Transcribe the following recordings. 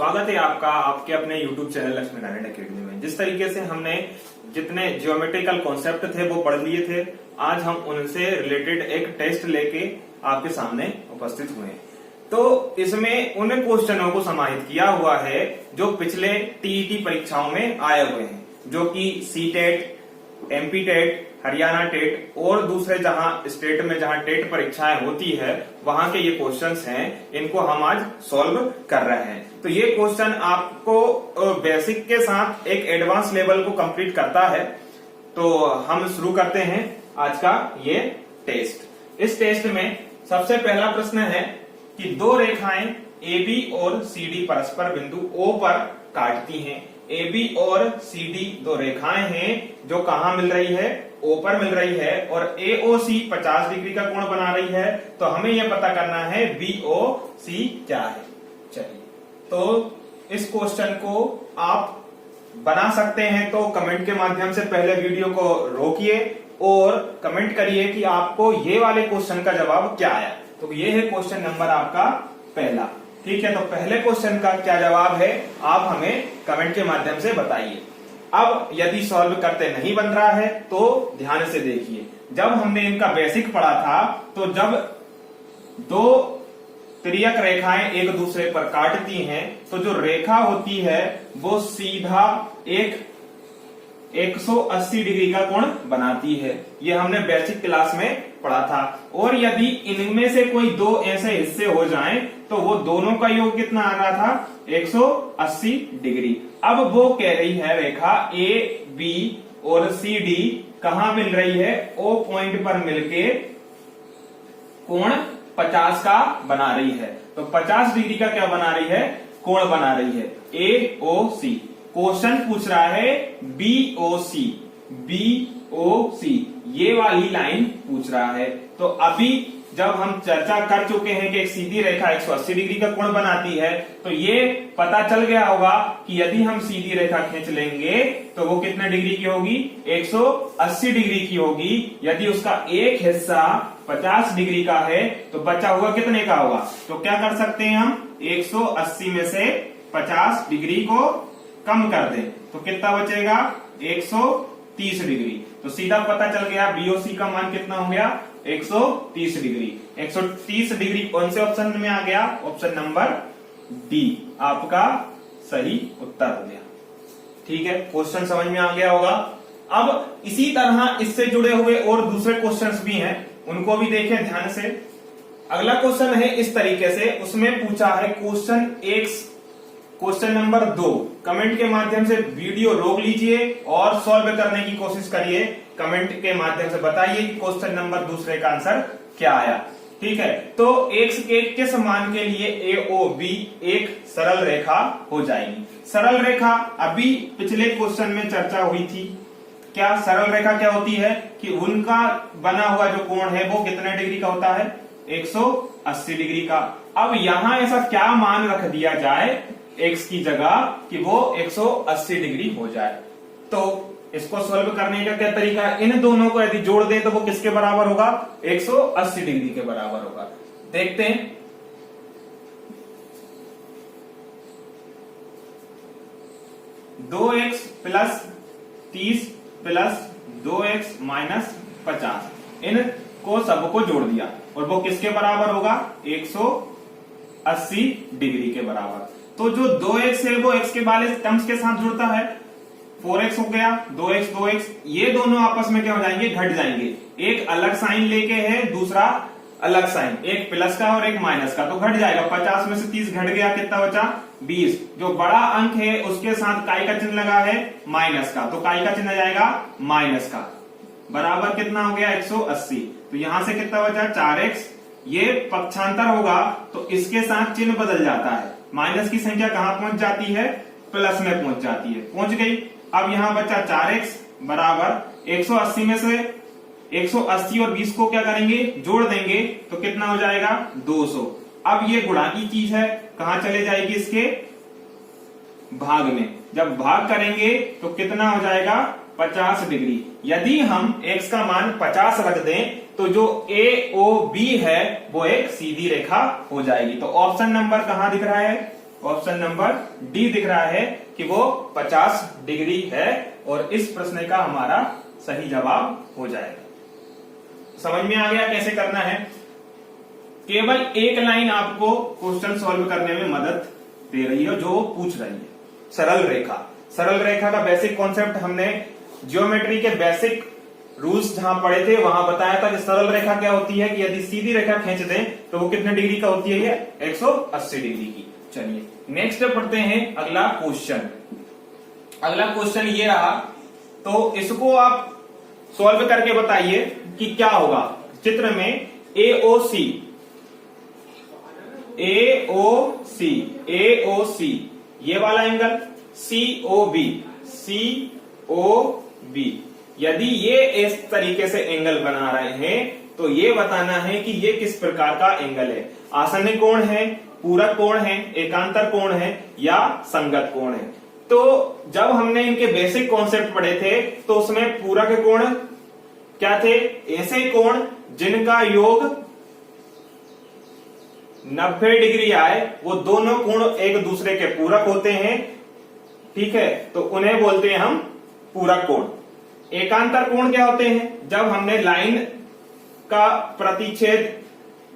स्वागत है आपका आपके अपने YouTube channel Lakshmi Narayan academy में। जिस तरीके से हमने जितने ज्योमेट्रिकल कॉन्सेप्ट थे वो पढ़ लिए थे, आज हम उनसे रिलेटेड एक टेस्ट लेके आपके सामने उपस्थित हुए हैं। तो इसमें उन क्वेश्चनों को समाहित किया हुआ है जो पिछले टीईटी परीक्षाओं में आए हुए हैं, जो कि CTET, MP TET, Haryana TET और दूसरे जहां स्टेट में जहां टेट परीक्षाएं होती है वहां के ये क्वेश्चंस हैं। इनको हम आज सॉल्व कर रहे हैं। तो ये क्वेश्चन आपको बेसिक के साथ एक एडवांस लेवल को कंप्लीट करता है। तो हम शुरू करते हैं आज का ये टेस्ट। इस टेस्ट में सबसे पहला प्रश्न है कि दो रेखाएं AB और CD परस्पर बिंदु O पर काटती हैं। AB और CD दो रेखाएं हैं जो कहां मिल रही है? O पर मिल रही है और AOC 50 डिग्री का कोण बना रही है। तो हमें यह पता करना है BOC क्या है। चलिए, तो इस क्वेश्चन को आप बना सकते हैं तो कमेंट के माध्यम से पहले वीडियो को रोकिए और कमेंट करिए कि आपको ये वाले क्वेश्चन का जवाब क्या आया। तो ये है क्वेश्चन नंबर आपका पहला। ठीक है, तो पहले क्वेश्चन का क्या जवाब है आप हमें कमेंट के माध्यम से बताइए। अब यदि सॉल्व करते नहीं बन रहा है तो ध्यान से देखिए। जब हमने इनका बेसिक पढ़ा था तो जब दो तिर्यक रेखाएं एक दूसरे पर काटती हैं तो जो रेखा होती है वो सीधा एक 180 डिग्री का कोण बनाती है। ये हमने बेसिक क्लास में पढ़ा था। और यदि इनमें से कोई दो ऐसे हिस्से हो जाएं तो वो दोनों का योग कितना आ रहा था? 180 डिग्री। अब वो कह रही है रेखा ए बी और सी डी कहां मिल रही है? O पॉइंट पर मिलके कोण 50 का बना रही है। तो 50 डिग्री का क्या बना रही है? कोण बना रही है AOC। क्वेश्चन पूछ रहा है BOC ये वाली लाइन पूछ रहा है। तो अभी जब हम चर्चा कर चुके हैं कि एक सीधी रेखा 180 डिग्री का कोण बनाती है तो ये पता चल गया होगा कि यदि हम सीधी रेखा खींच लेंगे तो वो कितने डिग्री की होगी? 180 डिग्री की होगी। यदि उसका एक हिस्सा 50 डिग्री का है तो बचा हुआ कितने का होगा? तो क्या कर सकते हैं हम? 180 में से 50 डिग्री को कम कर दें तो कितना बचेगा? 130 डिग्री। तो सीधा पता चल गया BOC का मान कितना हो गया? 130 डिग्री। 130 डिग्री कौन से ऑप्शन में आ गया? ऑप्शन नंबर डी आपका सही उत्तर हो गया। ठीक है, क्वेश्चन समझ में आ गया होगा। अब इसी तरह इससे जुड़े हुए और दूसरे क्वेश्चंस भी हैं, उनको भी देखें ध्यान से। अगला क्वेश्चन है इस तरीके से, उसमें पूछा है क्वेश्चन नंबर 2। कमेंट के माध्यम से वीडियो रोक लीजिए और सॉल्व करने की कोशिश करिए। कमेंट के माध्यम से बताइए कि क्वेश्चन नंबर दूसरे का आंसर क्या आया। ठीक है, तो x के समान के लिए AOB एक सरल रेखा हो जाएगी। सरल रेखा अभी पिछले क्वेश्चन में चर्चा हुई थी। क्या सरल रेखा क्या होती है कि उनका बना हुआ जो कोण है वो कितने डिग्री का होता है? 180 डिग्री का। अब यहां ऐसा क्या मान रख दिया जाए x की जगह कि वो 180 डिग्री हो जाए। तो इसको सॉल्व करने का क्या तरीका है? इन दोनों को यदि जोड़ दें तो वो किसके बराबर होगा? 180 डिग्री के बराबर होगा। देखते हैं। दो x plus 30 plus 2x minus 50 इनको सबको जोड़ दिया और वो किसके बराबर होगा? 180 डिग्री के बराबर। तो जो 2x है वो x के वाले टर्म्स के साथ जुड़ता है। 4x हो गया, 2x, ये दोनों आपस में क्या हो जाएंगे? घट जाएंगे। एक अलग साइन लेके है, दूसरा अलग साइन, एक प्लस का और एक माइनस का, तो घट जाएगा। 50 में से 30 घट गया, कितना बचा? 20। जो बड़ा अंक है उसके साथ काई का चिन्ह लगा है माइनस का, तो काई का चिन्ह जाएगा माइनस का, बराबर कितना हो गया? 180। तो यहां से कितना बचा? 4x। ये पक्षांतर होगा तो इसके साथ चिन्ह बदल जाता है। माइनस की संख्या कहां पहुंच जाती है? प्लस में पहुंच जाती है। पहुंच गई। अब यहां बचा 4x बराबर 180 में से 180 और 20 को क्या करेंगे? जोड़ देंगे तो कितना हो जाएगा? 200। अब ये गुणा की चीज है, कहां चले जाएगी? इसके भाग में। जब भाग करेंगे तो कितना हो जाएगा? 50 डिग्री। यदि हम x का मान 50 रख दें तो जो AOB है वो एक सीधी रेखा हो जाएगी। तो ऑप्शन नंबर कहां दिख रहा है? ऑप्शन नंबर डी दिख रहा है कि वो 50 डिग्री है और इस प्रश्न का हमारा सही जवाब हो जाएगा। समझ में आ गया कैसे करना है। केवल एक लाइन आपको क्वेश्चन सॉल्व करने में मदद दे रही है जो वो पूछ रही है। सरल रेखा, सरल रेखा का बेसिक कॉन्सेप्ट हमने ज्योमेट्री के बेसिक रूल्स जहां पढ़े थे वहां बताया था कि सरल रेखा क्या होती है कि यदि सीधी रेखा खींच दें तो वो कितने डिग्री का होती है, ये 180 डिग्री की। चलिए नेक्स्ट पढ़ते हैं अगला क्वेश्चन। अगला क्वेश्चन ये रहा, तो इसको आप सॉल्व करके बताइए कि क्या होगा। चित्र में AOC ये वाला एंगल, COB यदि ये इस तरीके से एंगल बना रहे हैं तो ये बताना है कि ये किस प्रकार का एंगल है। आसन्न कोण है, पूरक कोण है, एकांतर कोण है या संगत कोण है। तो जब हमने इनके बेसिक कॉन्सेप्ट पढ़े थे तो उसमें पूरक कोण क्या थे, ऐसे कोण जिनका योग 90 डिग्री आए, वो दोनों कोण एक दूसरे के पूरक होते हैं, ठीक है, तो उन्हें बोलते हैं हम पूरक कोण। एकांतर कोण क्या होते हैं, जब हमने लाइन का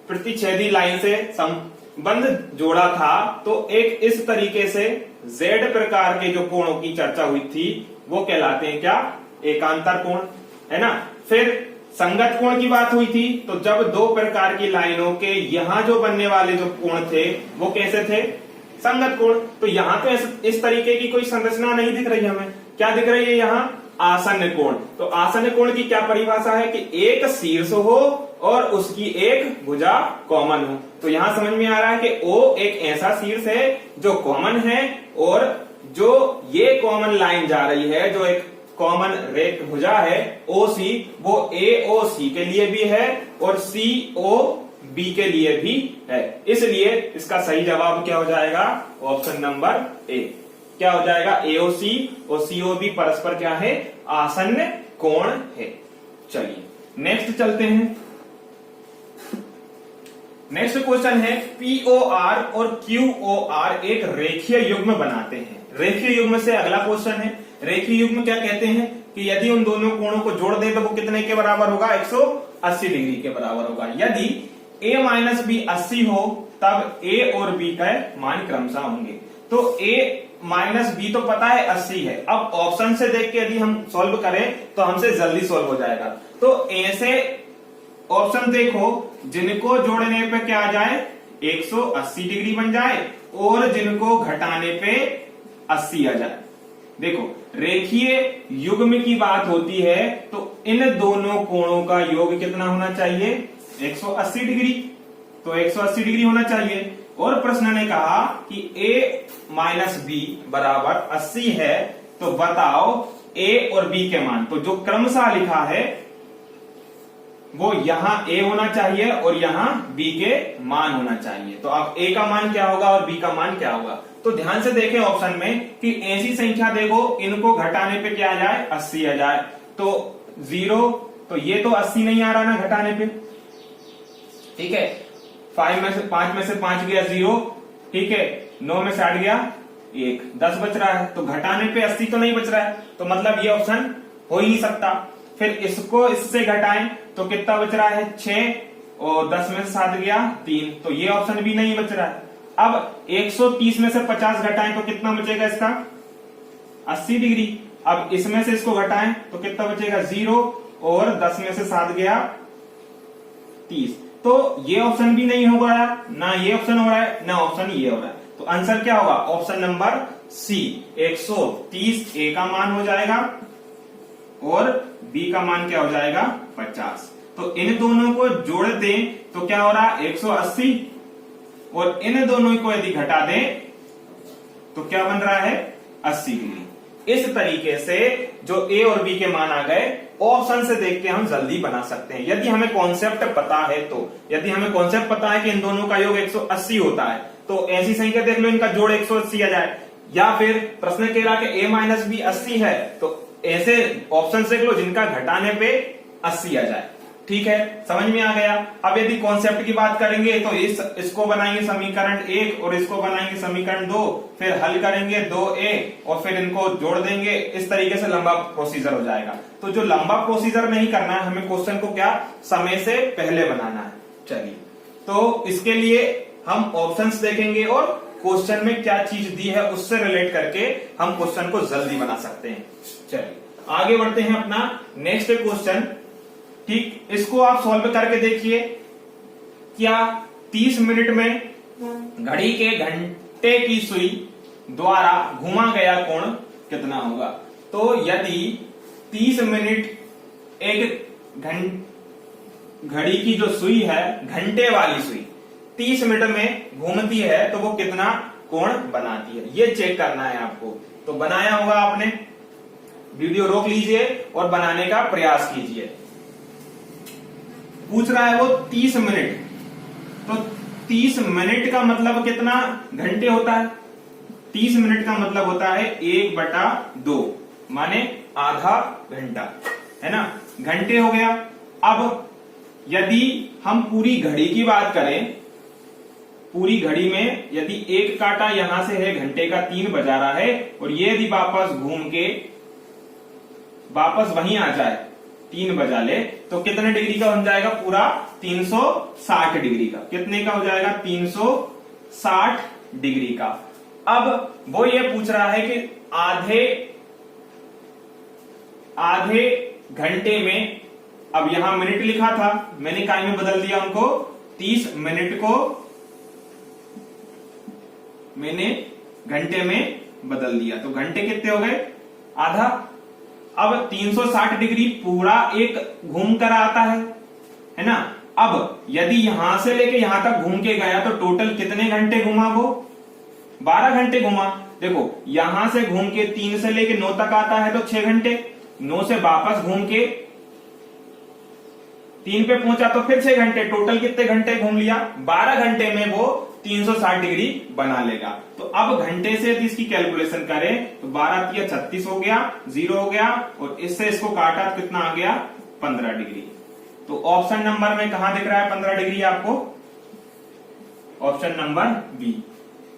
प्रतिच्छेदी लाइन से संबंध जोड़ा था तो एक इस तरीके से Z प्रकार के जो कोणों की चर्चा हुई थी वो कहलाते हैं क्या, एकांतर कोण, है ना। फिर संगत कोण की बात हुई थी, तो जब दो प्रकार की लाइनों के यहां जो बनने वाले जो कोण थे वो कैसे थे, संगत कोण। तो यहां तो इस तरीके की कोई संरचना नहीं दिख रही हमें, क्या दिख रही है यहाँ, आसन्न कोण। तो आसन्न कोण की क्या परिभाषा है कि एक शीर्ष हो और उसकी एक भुजा कॉमन हो। तो यहां समझ में आ रहा है कि O एक ऐसा शीर्ष है जो कॉमन है और जो ये कॉमन लाइन जा रही है, जो एक कॉमन रेख भुजा है OC, वो AOC के लिए भी है और COB के लिए भी है। इसलिए इसका सही जवाब क्या हो जाएगा, ऑप्शन नंबर A। क्या हो जाएगा, AOC और COB परस्पर क्या है, आसन्न कोण है। चलिए नेक्स्ट चलते हैं। नेक्स्ट क्वेश्चन है, POR और QOR एक रेखीय युग्म बनाते हैं। रेखीय युग्म से अगला क्वेश्चन है। रेखीय युग्म क्या कहते हैं कि यदि उन दोनों कोणों को जोड़ दें तो वो कितने के बराबर होगा, 180 डिग्री के बराबर होगा। यदि A माइनस B 80 हो तब A और B का मान क्रमशः होंगे। तो A माइनस B तो पता है 80 है। अब ऑप्शन से देख के यदि हम सॉल्व करें तो हमसे जल्दी सॉल्व हो जाएगा। तो ऐसे ऑप्शन देखो जिनको जोड़ने पे क्या आ जाए, 180 डिग्री बन जाए और जिनको घटाने पे 80 आ जाए। देखो रेखीय युग्म की बात होती है तो इन दोनों कोणों का योग कितना होना चाहिए, 180 डिग्री। तो 180 डिग्री होना चाहिए। और प्रश्न ने कहा कि A माइनस B बराबर 80 है, तो बताओ A और B के मान। तो जो क्रमशः लिखा है वो यहां A होना चाहिए और यहां B के मान होना चाहिए। तो अब A का मान क्या होगा और B का मान क्या होगा। तो ध्यान से देखें ऑप्शन में कि ऐसी संख्या देखो इनको घटाने पे क्या आ जाए, 80 आ जाए। तो 0, तो ये तो 80 नहीं आ रहा ना घटाने पे, ठीक है। 5 में से 5 गया 0, ठीक है। 9 में से 8 गया 1, 10 बच रहा है। तो घटाने पे 80 तो नहीं बच रहा है, तो मतलब ये ऑप्शन हो ही नहीं सकता। फिर इसको इससे घटाएं तो कितना बच रहा है, 6, और 10 में से 7 गया 3, तो ये ऑप्शन भी नहीं बच रहा है। अब 130 में से 50 घटाएं तो कितना बचेगा इसका, 80 डिग्री। अब इसमें से इसको घटाएं तो कितना बचेगा, 0, और 10 में से 7 गया 30। तो ये ऑप्शन भी नहीं हो रहा है, ना ये ऑप्शन हो रहा है, ना ऑप्शन ये हो रहा है। तो आंसर क्या होगा, ऑप्शन नंबर C, 130 A का मान हो जाएगा और B का मान क्या हो जाएगा, 50। तो इन दोनों को जोड़ दें तो क्या हो रहा है, 180, और इन दोनों को यदि घटा दें तो क्या बन रहा है, 80 डिग्री। इस तरीके से जो A और B के मान आ गए ऑप्शन से देख के हम जल्दी बना सकते हैं, यदि हमें कॉन्सेप्ट पता है तो। यदि हमें कॉन्सेप्ट पता है कि इन दोनों का योग 180 होता है तो ऐसी संख्या देख लो इनका जोड़ 180 आ जाए। या फिर प्रश्न कह रहा कि A माइनस B 80 है, तो ऐसे ऑप्शन देख लो जिनका घटाने पे 80 आ जाए, ठीक है, समझ में आ गया। अब यदि कॉन्सेप्ट की बात करेंगे तो इसको बनाएंगे समीकरण 1 और इसको बनाएंगे समीकरण 2, फिर हल करेंगे 2a और फिर इनको जोड़ देंगे। इस तरीके से लंबा प्रोसीजर हो जाएगा। तो जो लंबा प्रोसीजर नहीं करना है, हमें क्वेश्चन को क्या समय से पहले बनाना है। चलिए, तो इसके लिए हम ऑप्शंस देखेंगे और क्वेश्चन में क्या चीज दी है उससे रिलेट करके हम क्वेश्चन को जल्दी बना सकते हैं। चलिए आगे बढ़ते हैं अपना नेक्स्ट क्वेश्चन। ठीक, इसको आप सॉल्व करके देखिए। क्या 30 मिनट में घड़ी के घंटे की सुई द्वारा घुमा गया कोण कितना होगा? तो यदि 30 मिनट एक घड़ी की जो सुई है, घंटे वाली सुई 30 मिनट में घूमती है तो वो कितना कोण बनाती है, ये चेक करना है आपको। तो बनाया होगा आपने, वीडियो रोक लीजिए और बनाने का प्रयास कीजिए। पूछ रहा है वो 30 मिनट, तो 30 मिनट का मतलब कितना घंटे होता है? 30 मिनट का मतलब होता है 1/2, माने आधा घंटा, है ना, घंटे हो गया। अब यदि हम पूरी घड़ी की बात करें, पूरी घड़ी में यदि एक कांटा यहां से है, घंटे का 3 बजा रहा है, और ये यदि वापस घूम के वापस वहीं आ जाए 3 बजा ले, तो कितने डिग्री का बन जाएगा? पूरा 360 डिग्री का। कितने का हो जाएगा? 360 डिग्री का। अब वो ये पूछ रहा है कि आधे घंटे में, अब यहां मिनट लिखा था, मैंने काय में बदल दिया उनको, 30 मिनट को मैंने घंटे में बदल दिया, तो घंटे कितने हो गए? आधा। अब 360 डिग्री पूरा एक घूम कर आता है ना। अब यदि यहां से लेके यहां तक घूम के गया तो टोटल कितने घंटे घुमा वो? 12 घंटे घुमा। देखो यहां से घूम के 3 से लेके 9 तक आता है तो 6 घंटे, 9 से वापस घूम के 3 पे पहुंचा तो फिर 6 घंटे, टोटल कितने घंटे घूम लिया? 12 घंटे में वो 360 डिग्री बना लेगा। तो अब घंटे से यदि इसकी कैलकुलेशन करें तो 12 × 36 हो गया, 0 हो गया, और इससे इसको काटा तो कितना आ गया? 15 डिग्री। तो ऑप्शन नंबर में कहां दिख रहा है 15 डिग्री आपको? Option number B.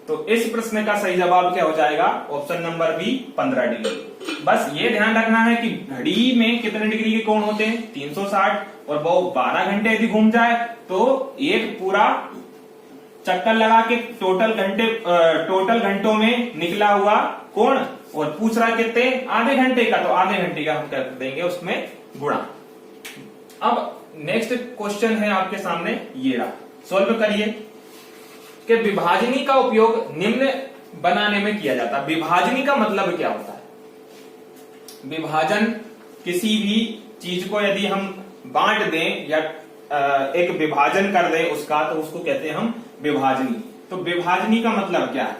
तो इस प्रश्न का सही जवाब क्या हो जाएगा? Option number B, 15 degree. बस ये ध्यान रखना है कि घड़ी में कितने डिग्री के कोण होते हैं? 360, और वो 12 घंटे यदि घूम जाए तो एक पूरा चक्कर लगा के टोटल घंटों में निकला हुआ कोण, और पूछ रहा कितने? आधे घंटे का, तो आधे घंटे का हम कर देंगे उसमें गुणा। अब नेक्स्ट क्वेश्चन है आपके सामने, ये रहा, सॉल्व करिए कि विभाजनी का उपयोग निम्न बनाने में किया जाता है। विभाजनी का मतलब क्या होता है? विभाजन, किसी भी चीज को यदि हम बांट दें या एक विभाजन कर दें उसका, तो उसको कहते हैं हम विभाजनी। तो विभाजनी का मतलब क्या है?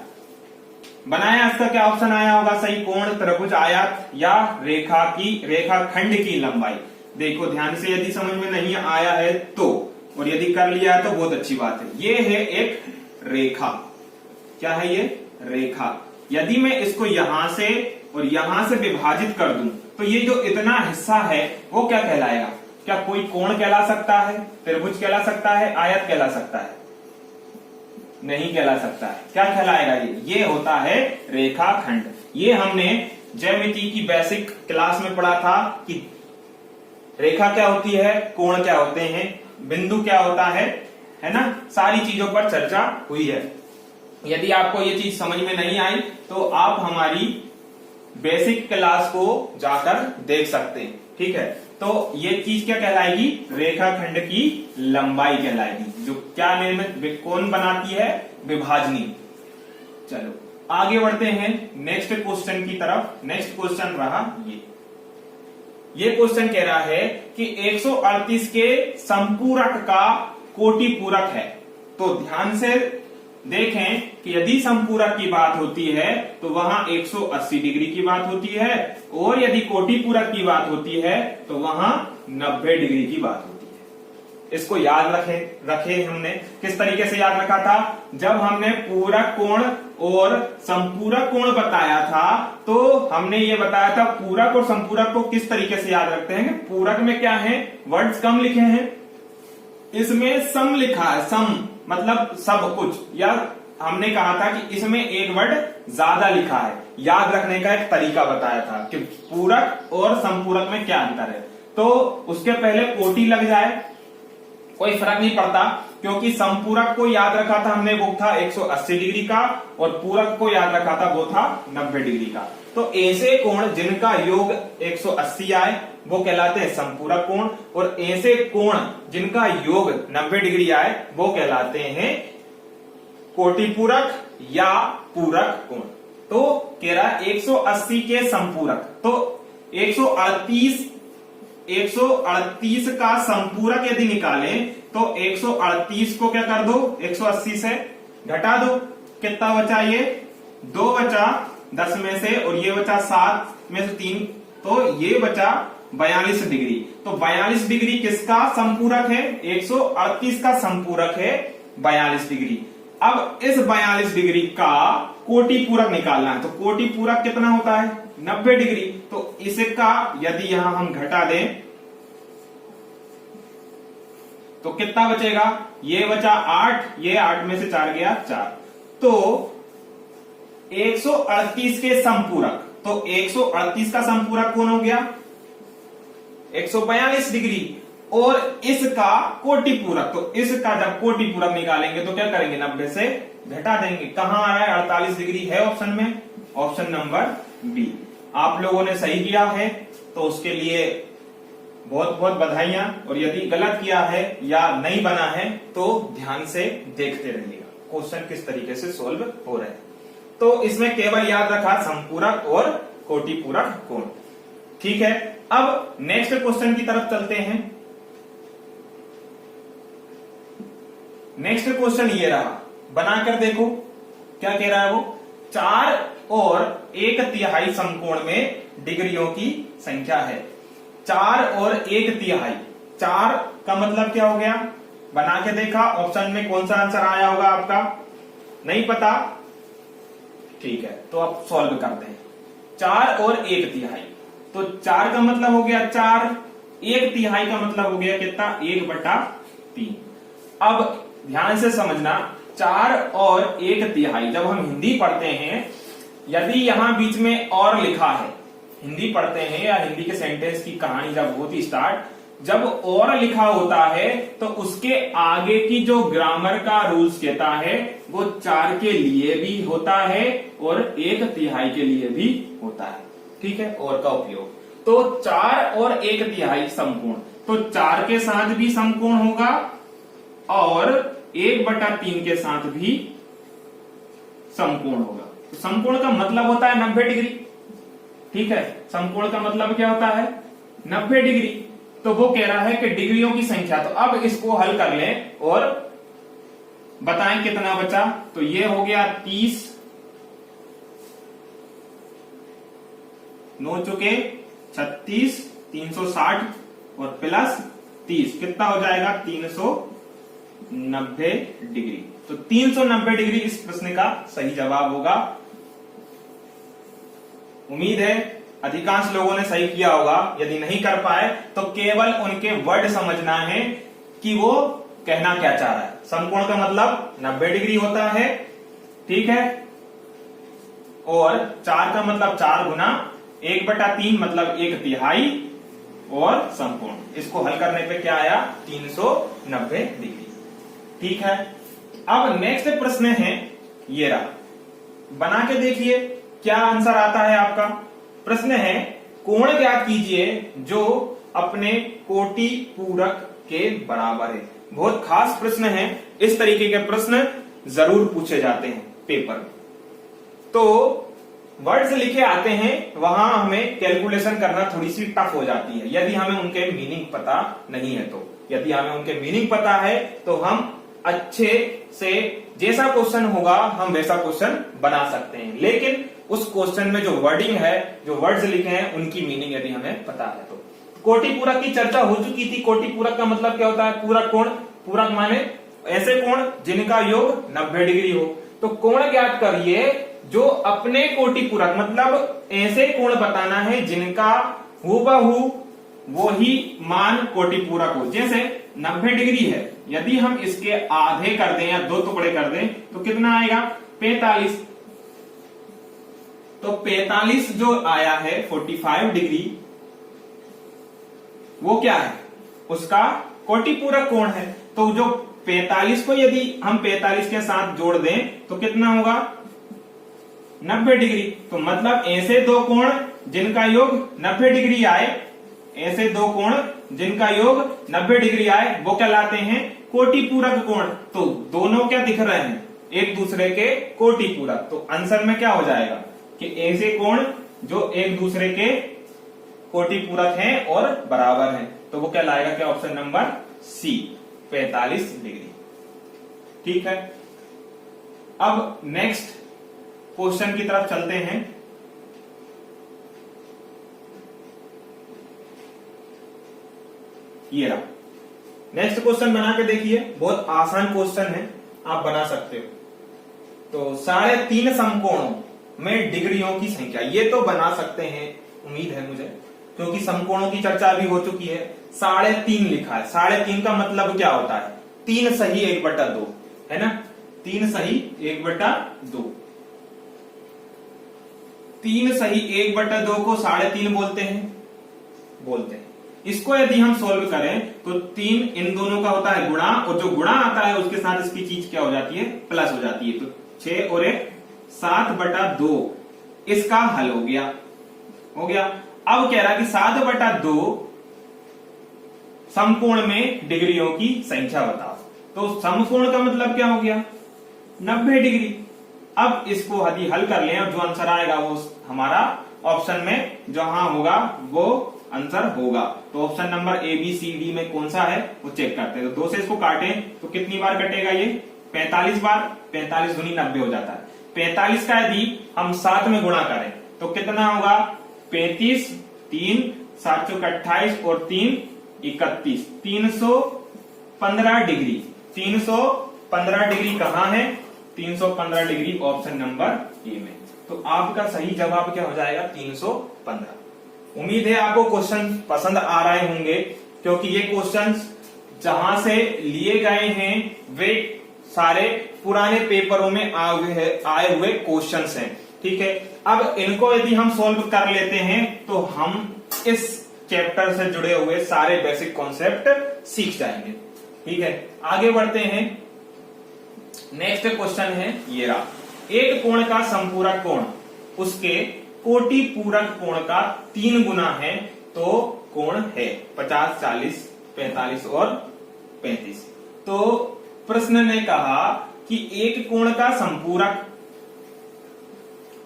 बनाया इसका क्या ऑप्शन आया होगा सही? कोण, त्रिभुज, आयत या रेखाखंड की लंबाई। देखो ध्यान से, यदि समझ में नहीं आया है तो, और यदि कर लिया है तो बहुत अच्छी बात है। ये है एक रेखा। क्या है ये? रेखा। यदि मैं इसको यहां से और यहां से विभाजित कर दूं तो ये जो इतना हिस्सा है वो क्या कहलाएगा? क्या कोई कोण कहला सकता है? त्रिभुज कहला सकता है? आयत कहला सकता है? नहीं कहला सकता है। क्या कहलाएगा ये होता है रेखाखंड। ये हमने ज्यामिति की बेसिक क्लास में पढ़ा था कि रेखा क्या होती है, कोण क्या होते हैं, बिंदु क्या होता है ना, सारी चीजों पर चर्चा हुई है। यदि आपको ये चीज समझ में नहीं आई तो आप हमारी बेसिक क्लास को जाकर देख सकते हैं, ठीक है। तो ये चीज क्या कहलाएगी? रेखाखंड की लंबाई कहलाएगी, जो क्या निर्मित कौन बनाती है? विभाजनी। चलो आगे बढ़ते हैं नेक्स्ट क्वेश्चन की तरफ। नेक्स्ट क्वेश्चन रहा ये क्वेश्चन कह रहा है कि 138 के संपूरक का कोटि पूरक है। तो ध्यान से देखें कि यदि संपूरक की बात होती है तो वहां 180 डिग्री की बात होती है, और यदि कोटि पूरक की बात होती है तो वहां 90 डिग्री की बात होती है। इसको याद रखे हमने किस तरीके से याद रखा था, जब हमने पूरक कोण और संपूरक कोण बताया था तो हमने ये बताया था पूरक और संपूरक को किस तरीके से याद रखते हैं। पूरक में क्या है, वर्ड्स कम लिखे हैं, इसमें सम लिखा है, सम मतलब सब कुछ, या हमने कहा था कि इसमें एक वर्ड ज्यादा लिखा है। याद रखने का एक तरीका बताया था कि पूरक और संपूरक में क्या अंतर है। तो उसके पहले कोटि लग जाए कोई फर्क नहीं पड़ता, क्योंकि संपूरक को याद रखा था हमने, वो था 180 डिग्री का, और पूरक को याद रखा था वो था 90 डिग्री का। तो ऐसे कोण जिनका योग 180 आए वो कहलाते हैं संपूरक कोण, और ऐसे कोण जिनका योग 90 डिग्री आए वो कहलाते हैं कोटिपूरक या पूरक कोण। तो कह रहा है 180 के संपूरक, तो 138 का संपूरक यदि निकालें तो 138 को क्या कर दो, 180 से घटा दो, कितना बचा, ये 2 बचा 10 में से, और ये बचा 7 में से 3, तो ये बचा 42 डिग्री। तो 42 डिग्री किसका संपूरक है, 138 का संपूरक है 42 डिग्री। अब इस 42 डिग्री का कोटि पूरक निकालना है, तो कोटि पूरक कितना होता है, 90 डिग्री। तो इसका यदि यहां हम घटा दें तो कितना बचेगा, ये बचा 8, ये 8 में से 4 गया 4, तो 138 के संपूरक, तो 138 का संपूरक कौन हो गया, 142 डिग्री, और इसका कोटि पूरक, तो इसका जब कोटि पूरक निकालेंगे तो क्या करेंगे, 90 से घटा देंगे। कहां आ रहा है, 48 डिग्री है ऑप्शन में, ऑप्शन नंबर बी। आप लोगों ने सही किया है तो उसके लिए बहुत बहुत बधाइयां, और यदि गलत किया है या नहीं बना है तो ध्यान से देखते रहिएगा क्वेश्चन किस तरीके से सोल्व हो रहे हैं। तो इसमें केवल याद रखा संपूरक और कोटिपूरक कोण। ठीक है, अब नेक्स्ट क्वेश्चन की तरफ चलते हैं। नेक्स्ट क्वेश्चन ये रहा, बनाकर देखो क्या कह रहा है वो, 4 और 1/3 समकोण में डिग्रियों की संख्या है। 4 और 1/3, 4 का मतलब क्या हो गया, बना के देखा, ऑप्शन में कौन सा आंसर आया होगा आपका, नहीं पता, ठीक है, तो आप सॉल्व करते हैं। 4 और 1/3, तो 4 का मतलब हो गया 4, 1/3 का मतलब हो गया कितना, 1/3। अब ध्यान से समझना, 4 और 1/3 जब हम हिंदी पढ़ते हैं, यदि यहां बीच में और लिखा है, हिंदी पढ़ते हैं या हिंदी के सेंटेंस की कहानी जब होती स्टार्ट, जब और लिखा होता है तो उसके आगे की जो ग्रामर का रूल्स कहता है वो 4 के लिए भी होता है और 1/3 के लिए भी होता है। ठीक है, और का उपयोग, तो 4 और 1/3 समकोण, तो 4 के साथ भी समकोण होगा और 1/3 के साथ भी समकोण होगा। तो समकोण का मतलब होता है 90 डिग्री। ठीक है, समकोण का मतलब क्या होता है, 90 डिग्री। तो वो कह रहा है कि डिग्रियों की संख्या, तो अब इसको हल कर लें और बताएं कितना बचा। तो ये हो गया 30, 9 चुके 36, 360 और प्लस 30 कितना हो जाएगा, 390 डिग्री। तो 390 डिग्री इस प्रश्न का सही जवाब होगा। उम्मीद है अधिकांश लोगों ने सही किया होगा। यदि नहीं कर पाए तो केवल उनके वर्ड समझना है कि वो कहना क्या चाह रहा है। समकोण का मतलब 90 डिग्री होता है, ठीक है, और 4 का मतलब 4 गुना 1/3 मतलब 1/3 और समकोण। इसको हल करने पे क्या आया, 390 डिग्री। ठीक है, अब नेक्स्ट प्रश्न है ये रहा, बना के देखिए क्या आंसर आता है आपका। प्रश्न है, कोण ज्ञात कीजिए जो अपने कोटि पूरक के बराबर है। बहुत खास प्रश्न है, इस तरीके के प्रश्न जरूर पूछे जाते हैं पेपर में। तो वर्ड्स लिखे आते हैं, वहां हमें कैलकुलेशन करना थोड़ी सी टफ हो जाती है यदि हमें उनके मीनिंग पता नहीं है। तो यदि हमें उनके मीनिंग पता है तो हम अच्छे से जैसा क्वेश्चन होगा हम वैसा क्वेश्चन बना सकते हैं। लेकिन उस क्वेश्चन में जो वर्डिंग है, जो वर्ड्स लिखे हैं, उनकी मीनिंग यदि हमें पता है तो कोटि पूरक की चर्चा हो चुकी थी। कोटि पूरक का मतलब क्या होता है? पूरक कोण। पूरक माने ऐसे कोण जिनका योग 90 डिग्री हो। तो कोण ज्ञात करिए जो अपने कोटि पूरक, मतलब ऐसे कोण बताना है जिनका हूबहू वो ही मान कोटि पूरक हो। जैसे 90 डिग्री है, यदि हम इसके आधे कर दें या 2 टुकड़े कर दें तो कितना आएगा? 45। तो 45 जो आया है 45 डिग्री, वो क्या है? उसका कोटि पूरक कोण है। तो जो 45 को यदि हम 45 के साथ जोड़ दें तो कितना होगा? 90 डिग्री। तो मतलब ऐसे दो कोण जिनका योग 90 डिग्री आए, ऐसे दो कोण जिनका योग 90 डिग्री आए, वो कहलाते हैं कोटि पूरक कोण। तो दोनों क्या दिख रहे हैं? एक दूसरे के कोटि पूरक। तो आंसर में क्या हो जाएगा कि ऐसे कोण जो एक दूसरे के कोटि पूरक हैं और बराबर हैं, तो वो क्या लाएगा? क्या ऑप्शन नंबर सी, 45 डिग्री। ठीक है, अब नेक्स्ट क्वेश्चन की तरफ चलते हैं। ये रहा नेक्स्ट क्वेश्चन, बना के देखिए। बहुत आसान क्वेश्चन है, आप बना सकते हो। तो 3.5 समकोणों में डिग्रियों की संख्या, ये तो बना सकते हैं, उम्मीद है मुझे, क्योंकि समकोणों की चर्चा भी हो चुकी है। 3.5 लिखा है। 3.5 का मतलब क्या होता है? 3 सही 1/2 है ना? 3 सही 1/2। 3 सही 1/2 को 3.5 बोलते हैं। इसको यदि हम सोल्व करें तो 3 इन दोनों का होता है गुणा, और जो गुणा आता है उसके साथ इसकी चीज क्या हो जाती है? प्लस हो जाती है। तो 6 और 1 7/2 इसका हल हो गया। अब कह रहा कि 7/2 समकोण में डिग्रियों की संख्या बताओ। तो समकोण का मतलब क्या हो गया? 90 डिग्री। अब इसको यदि हल कर लें और जो आंसर आएगा वो हमारा ऑप्शन में जहां होगा वो आंसर होगा। तो option number A B C D में कौन सा है वो चेक करते हैं। तो 2 से इसको काटें तो कितनी बार कटेगा? ये 45 बार। 45 दूनी 90 हो जाता है। 45 का यदि हम 7 में गुणा करें तो कितना होगा? 35, 3 7 चौक 28 और 3 31, 315 डिग्री। 315 डिग्री कहां है? 315 डिग्री ऑप्शन नंबर ए में। तो आपका सही जवाब क्या हो जाएगा? 315। उम्मीद है आपको क्वेश्चन पसंद आ रहे होंगे, क्योंकि ये क्वेश्चंस जहां से लिए गए हैं वे सारे पुराने पेपरों में आए हुए क्वेश्चंस हैं। ठीक है, अब इनको यदि हम सॉल्व कर लेते हैं तो हम इस चैप्टर से जुड़े हुए सारे बेसिक कॉन्सेप्ट सीख जाएंगे। ठीक है, आगे बढ़ते हैं। नेक्स्ट क्वेश्चन है ये रहा। एक कोण का संपूरक कोण उसके कोटि पूरक कोण का 3 गुना है तो कोण है 50, 40, 45 और 35। तो प्रश्न ने कहा कि एक कोण का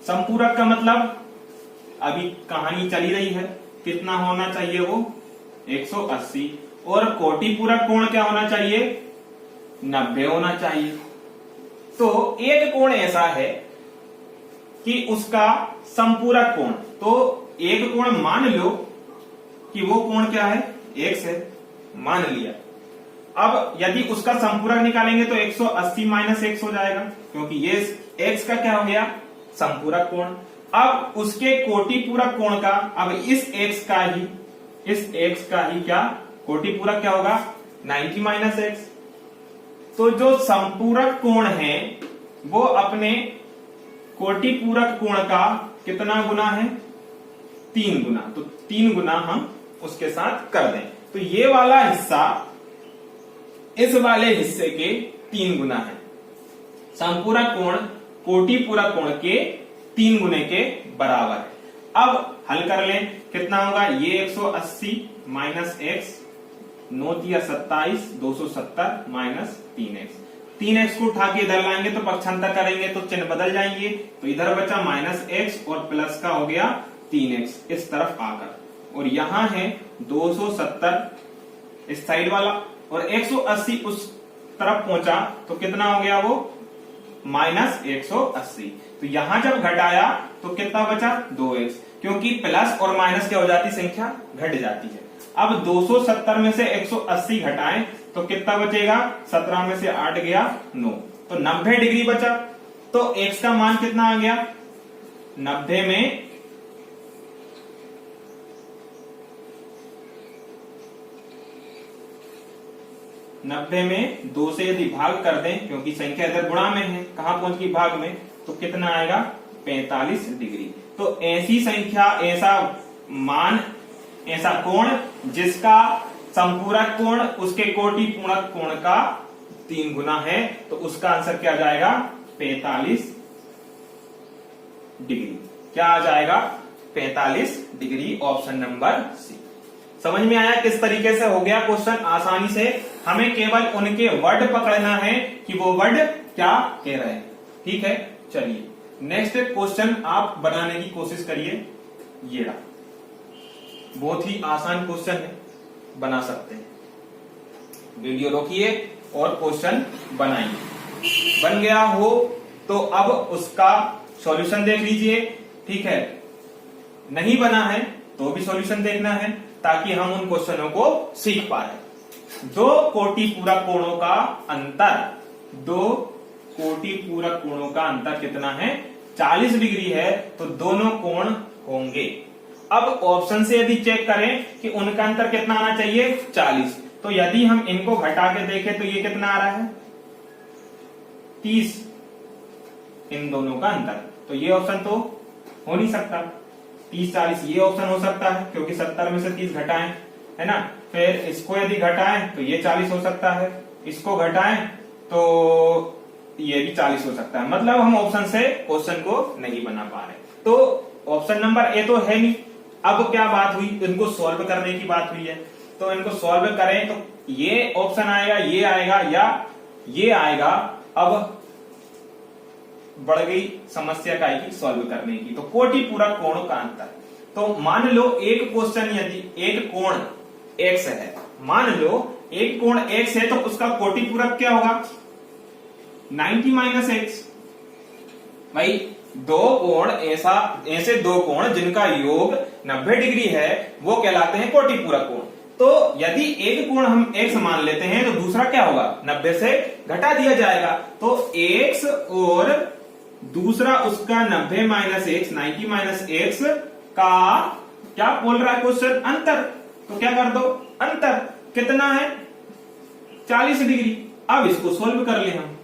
संपूरक का मतलब अभी कहानी चली रही है, कितना होना चाहिए? वो 180। और कोटि पूरक कोण क्या होना चाहिए? 90 होना चाहिए। तो एक कोण ऐसा है कि उसका संपूरक कोण, तो एक कोण मान लो कि वो कोण क्या है? x है, मान लिया। अब यदि उसका संपूरक निकालेंगे तो 180 माइनस x हो जाएगा, क्योंकि ये x का क्या हो गया? संपूरक कोण। अब उसके कोटि पूरक कोण का, अब इस x का ही क्या कोटि पूरक क्या होगा? 90 माइनस x। तो जो संपूरक कोण है वो अपने कोटि पूरक कोण का कितना गुना है? 3 गुना। तो 3 गुना हम उसके साथ कर दें तो ये वाला हिस्सा इस वाले हिस्से के 3 गुना है। संपूरक कोण कोटि पूरक कोण के 3 गुने के बराबर है। अब हल कर लें, कितना होगा? ये 180 माइनस x, 9 या 27, 270 माइनस 3x। 3x को उठा के इधर लाएंगे तो पक्षांतर करेंगे तो चिन्ह बदल जाएंगे, तो इधर बचा माइनस x और प्लस का हो गया 3x इस तरफ आकर, और यहां है 270 इस साइड वाला, और 180 उस तरफ पहुंचा तो कितना हो गया? वो माइनस 180। तो यहां जब घटाया तो कितना बचा? 2x, क्योंकि प्लस और माइनस क्या हो जाती? संख्या घट जाती है। अब 270 में से 180 घटाएं तो कितना बचेगा? 17 में से 8 गया 9, तो 90 डिग्री बचा। तो x का मान कितना आ गया? 90 में 2 से यदि भाग कर दें, क्योंकि संख्या इधर गुणा में है, कहां पहुंच गई? भाग में, तो कितना आएगा? 45 डिग्री। तो ऐसी संख्या, ऐसा मान, ऐसा कोण जिसका संपूरक कोण उसके कोटि पूरक कोण का 3 गुना है, तो उसका आंसर क्या आ जाएगा? 45 डिग्री। क्या आ जाएगा? 45 डिग्री, ऑप्शन नंबर सी। समझ में आया किस तरीके से हो गया क्वेश्चन आसानी से? हमें केवल उनके वर्ड पकड़ना है कि वो वर्ड क्या कह रहे हैं। ठीक है, चलिए नेक्स्ट क्वेश्चन आप बनाने की कोशिश करिए। ये रहा, बहुत ही आसान क्वेश्चन है, बना सकते हैं। वीडियो रोकिए और क्वेश्चन बनाइए। बन गया हो तो अब उसका सॉल्यूशन देख लीजिए। ठीक है, नहीं बना है तो भी सॉल्यूशन देखना है, ताकि हम उन क्वेश्चनों को सीख पाए। दो कोटि पूरक कोणों का अंतर, दो कोटि पूरक कोणों का अंतर कितना है? 40 डिग्री है, तो दोनों कोण होंगे। अब ऑप्शन से यदि चेक करें कि उनका अंतर कितना आना चाहिए? 40। तो यदि हम इनको घटा के देखें तो ये कितना आ रहा है? 30, इन दोनों का अंतर। तो ये ऑप्शन तो हो नहीं सकता। 30 40 ये ऑप्शन हो सकता है, क्योंकि 70 में से 30 घटाएं, है ना। फिर इसको यदि घटाएं तो ये 40 हो सकता है, इसको घटाएं तो ये भी 40 हो सकता है। मतलब हम ऑप्शन से क्वेश्चन को नहीं बना पा रहे, तो ऑप्शन नंबर ए तो है नहीं। अब क्या बात हुई? इनको सॉल्व करने की बात हुई है, तो इनको सॉल्व करें तो ये ऑप्शन आएगा, ये आएगा या ये आएगा। अब बढ़ गई समस्या का है कि सॉल्व करने की। तो कोटि पूरक कोणों का अंतर, तो मान लो एक क्वेश्चन, यदि एक कोण x है, मान लो एक कोण x है, तो उसका कोटि पूरक क्या होगा? 90 माइनस x। भाई दो कोण, ऐसे दो कोण जिनका योग 90 डिग्री है, वो कहलाते हैं कोटि पूरक कोण। तो यदि एक कोण हम x मान लेते हैं तो दूसरा क्या होगा? 90 से घटा दिया जाएगा। तो x और दूसरा उसका 90 माइनस x, 90 माइनस x का क्या बोल रहा है क्वेश्चन? अंतर। तो क्या कर दो? अंतर कितना है? 40 डिग्री। अब इसको सोल्व कर ले हम।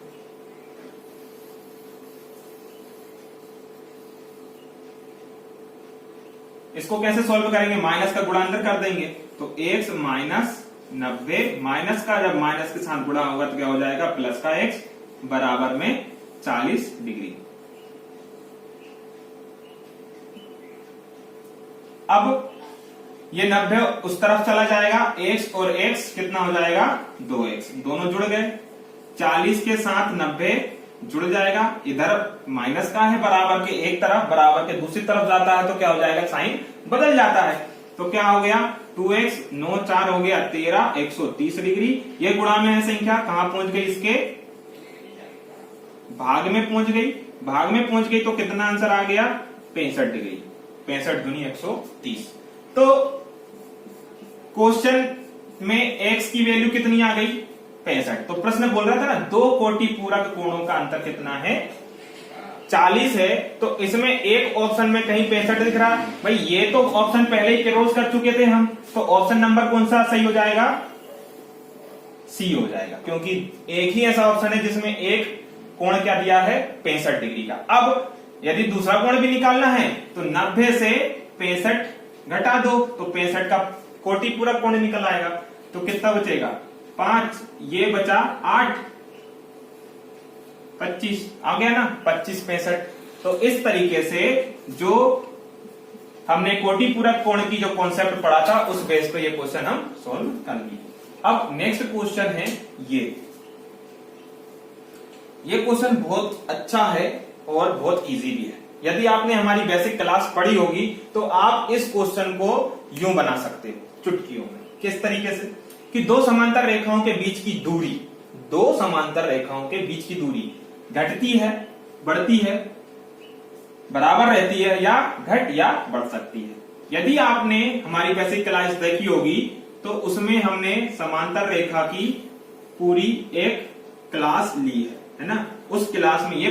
इसको कैसे सॉल्व करेंगे? माइनस का गुणा अंदर कर देंगे, तो x माइनस 90, माइनस का जब माइनस के साथ गुणा होगा तो क्या हो जाएगा? प्लस का x बराबर में 40 डिग्री। अब ये 90 उस तरफ चला जाएगा, x और x कितना हो जाएगा? 2x, दोनों जुड़ गए। 40 के साथ 90 जुड़ जाएगा, इधर माइनस का है बराबर के एक तरफ, बराबर के दूसरी तरफ जाता है तो क्या हो जाएगा? साइन बदल जाता है। तो क्या हो गया? 2x, 9 4 हो गया 13, 130 डिग्री। ये गुणा में है संख्या, कहां पहुंच गई? इसके भाग में पहुंच गई। भाग में पहुंच गई तो कितना आंसर आ गया? 65 डिग्री। 65 दूनी 130। तो क्वेश्चन में x की वैल्यू कितनी आ गई? 65। तो प्रश्न बोल रहा था ना, दो कोटि पूरक कोणों का अंतर कितना है? 40 है। तो इसमें एक ऑप्शन में कहीं 65 दिख रहा है। भाई ये तो ऑप्शन पहले ही क्रॉस कर चुके थे हम, तो ऑप्शन नंबर कौन सा सही हो जाएगा? सी हो जाएगा, क्योंकि एक ही ऐसा ऑप्शन है जिसमें एक कोण क्या दिया है? 65 डिग्री का। अब यदि दूसरा कोण भी निकालना है तो 90 से 65 घटा दो, तो 65 का कोटि पूरक कोण निकल आएगा। तो कितना बचेगा? 5, ये बचा 8, 25 आ गया ना, 25 65। तो इस तरीके से जो हमने कोटि पूरक कोण की जो कॉन्सेप्ट पढ़ा था, उस बेस पे ये क्वेश्चन हम सॉल्व कर लिए। अब नेक्स्ट क्वेश्चन है ये क्वेश्चन बहुत अच्छा है और बहुत इजी भी है। यदि आपने हमारी बेसिक क्लास पढ़ी होगी तो आप इस क्वेश्चन को यूं बना सकते हो चुटकियों में। किस तरीके से? कि दो समांतर रेखाओं के बीच की दूरी, दो समांतर रेखाओं के बीच की दूरी घटती है, बढ़ती है, बराबर रहती है, या घट या बढ़ सकती है। यदि आपने हमारी बेसिक क्लास देखी होगी तो उसमें हमने समांतर रेखा की पूरी एक क्लास ली है ना। उस क्लास में ये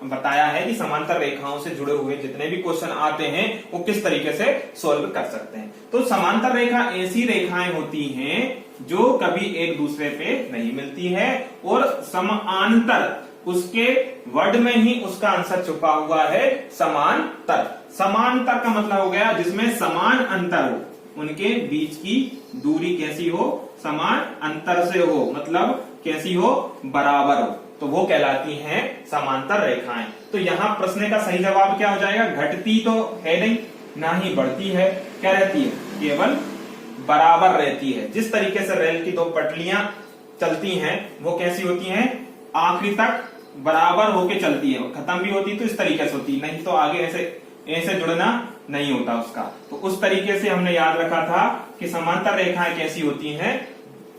बताया है कि समांतर रेखाओं से जुड़े हुए जितने भी क्वेश्चन आते हैं वो किस तरीके से सॉल्व कर सकते हैं। तो समांतर रेखा ऐसी रेखाएं होती हैं जो कभी एक दूसरे पे नहीं मिलती है और समांतर, उसके वर्ड में ही उसका आंसर छुपा हुआ है, समांतर। समांतर का मतलब हो गया जिसमें समान अंतर हो, उनके बीच की दूरी कैसी हो, समान अंतर से हो, मतलब कैसी हो, बराबर हो, तो वो कहलाती हैं समांतर रेखाएं। तो यहाँ प्रश्न का सही जवाब क्या हो जाएगा, घटती तो है नहीं, ना ही बढ़ती है, क्या रहती है, केवल बराबर रहती है। जिस तरीके से रेल की दो पटलियां चलती हैं वो कैसी होती हैं, आखिरी तक बराबर होके चलती है, खत्म भी होती तो इस तरीके से होती, नहीं तो आगे ऐसे जुड़ना नहीं होता उसका। तो उस तरीके से हमने याद रखा था कि समांतर रेखाएं कैसी होती हैं,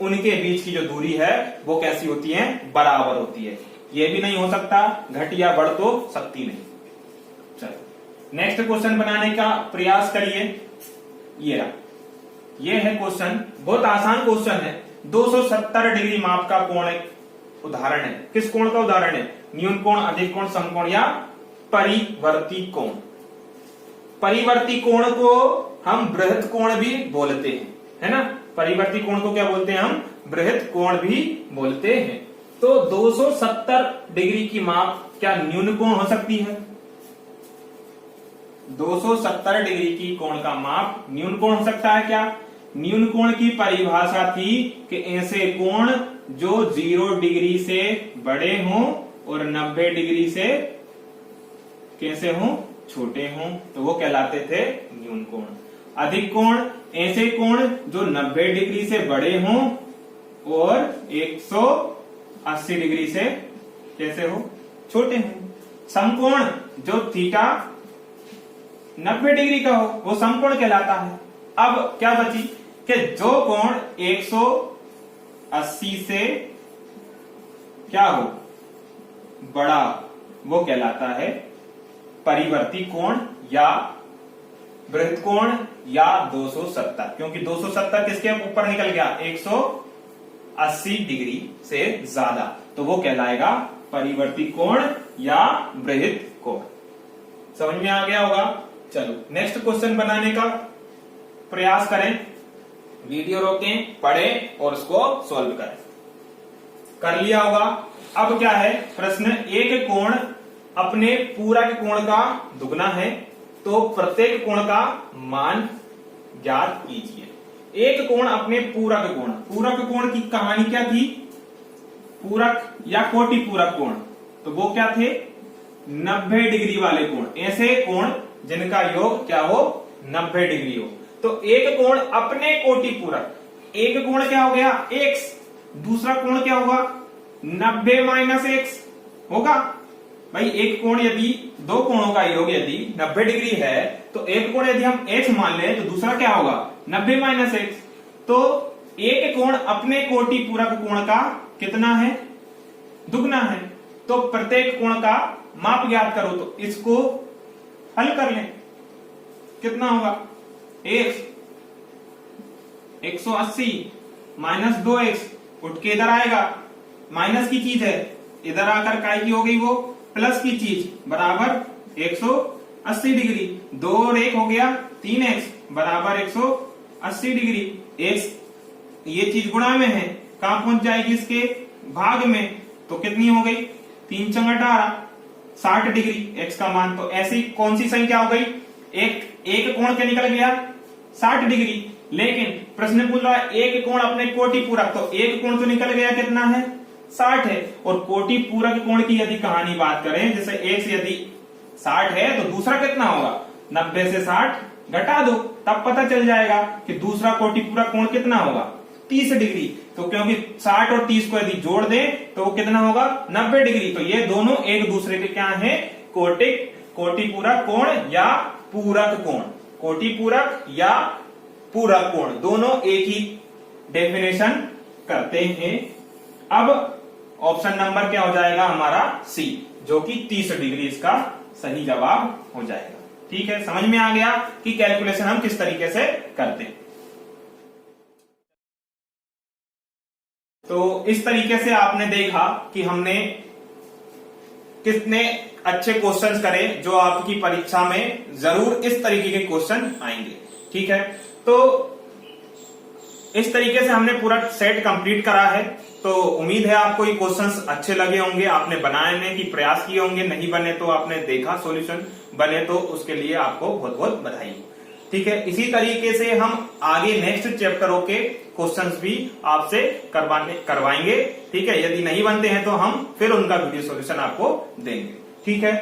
उनके बीच की जो दूरी है वो कैसी होती है, बराबर होती है। ये भी नहीं हो सकता घट या बढ़ तो सकती नहीं। चलो नेक्स्ट क्वेश्चन बनाने का प्रयास करिए। ये रहा, ये है क्वेश्चन, बहुत आसान क्वेश्चन है। 270 डिग्री माप का कोण एक उदाहरण है। किस कोण का उदाहरण है, न्यून कोण, अधिक कोण, समकोण या परिवर्ती कोण। परिवर्ती कोण को हम बृहत् कोण भी बोलते हैं, है ना। परिवर्ती कोण को क्या बोलते हैं, हम बृहत् कोण भी बोलते हैं। तो 270 डिग्री की माप क्या न्यून कोण हो सकती है, 270 डिग्री की कोण का माप न्यून कोण हो सकता है क्या। न्यून कोण की परिभाषा थी कि ऐसे कोण जो 0 डिग्री से बड़े हों और 90 डिग्री से कैसे हों, छोटे हों, तो वो कहलाते थे न्यून कोण। अधिक कोण ऐसे कोण जो 90 डिग्री से बड़े हों और 180 डिग्री से कैसे हो, छोटे हों। समकोण जो थीटा 90 डिग्री का हो वो समकोण कहलाता है। अब क्या बची कि जो कोण 180 से क्या हो, बड़ा, वो कहलाता है परिवर्ती कोण या बृहत् कोण या 270, क्योंकि 270 किसके ऊपर निकल गया, 180 डिग्री से ज्यादा, तो वो कहलाएगा परिवर्ती कोण या बृहत् कोण। समझ में आ गया होगा। चलो नेक्स्ट क्वेश्चन बनाने का प्रयास करें, वीडियो रोकें, पढ़ें और उसको सॉल्व करें। कर लिया होगा। अब क्या है प्रश्न, एक कोण अपने पूरक कोण का दुगना है तो प्रत्येक कोण का मान ज्ञात कीजिए। एक कोण अपने पूरक कोण, पूरक कोण की कहानी क्या थी, पूरक या कोटि पूरक कोण, तो वो क्या थे, 90 डिग्री वाले कोण, ऐसे कोण जिनका योग क्या हो, 90 डिग्री हो। तो एक कोण अपने कोटि पूरक, एक कोण क्या हो गया x, दूसरा कोण क्या होगा 90 माइनस x होगा। भाई एक कोण यदि, दो कोणों का योग यदि 90 डिग्री है तो एक कोण यदि हम x मान लें तो दूसरा क्या होगा 90 माइनस x। तो एक कोण अपने कोटि पूरक कोण का कितना है, दुगना है। तो प्रत्येक कोण का माप ज्ञात करो, तो इसको हल कर लें, कितना होगा x 180 माइनस 2x, उठ के इधर आएगा, माइनस की चीज है, इधर आकर काय की हो गई वो प्लस की चीज, बराबर 180 डिग्री, 2 और 1 हो गया 3x बराबर 180 डिग्री। x ये चीज गुणा में है, कहां पहुंच जाएगी इसके भाग में, तो कितनी हो गई 3 × 18 60 डिग्री x का मान। तो ऐसी कौन सी संख्या हो गई, एक कोण क्या निकल गया 60 डिग्री। लेकिन प्रश्न पूछ रहा है एक कोण अपने कोटि पूरक, तो एक कोण तो निकल गया कितना है 60 है, और कोटि पूरक कोण की यदि कहानी बात करें, जैसे एक यदि 60 है तो दूसरा कितना होगा 90 से 60 घटा दो, तब पता चल जाएगा कि दूसरा कोटि पूरक कोण कितना होगा 30 डिग्री। तो क्योंकि 60 और 30 को यदि जोड़ दें तो वो कितना होगा 90 डिग्री। तो ये दोनों एक दूसरे के क्या है, कोटि पूरक कोण या पूरक कोण, कोटि पूरक या पूरक कोण, दोनों एक ही डेफिनेशन करते हैं। अब ऑप्शन नंबर क्या हो जाएगा हमारा सी, जो कि 30 डिग्री इसका सही जवाब हो जाएगा। ठीक है, समझ में आ गया कि कैलकुलेशन हम किस तरीके से करते हैं। तो इस तरीके से आपने देखा कि हमने कितने अच्छे क्वेश्चंस करे जो आपकी परीक्षा में जरूर इस तरीके के क्वेश्चन आएंगे। ठीक है, तो इस तरीके से हमने पूरा सेट कंप्लीट करा है। तो उम्मीद है आपको ये क्वेश्चंस अच्छे लगे होंगे, आपने बनाने की प्रयास किए होंगे, नहीं बने तो आपने देखा सॉल्यूशन, बने तो उसके लिए आपको बहुत बहुत बधाई। ठीक है, इसी तरीके से हम आगे नेक्स्ट चैप्टरों के क्वेश्चंस भी आपसे करवाएंगे। ठीक है, यदि नहीं बनते हैं तो हम फिर उनका वीडियो सॉल्यूशन आपको देंगे। ठीक है।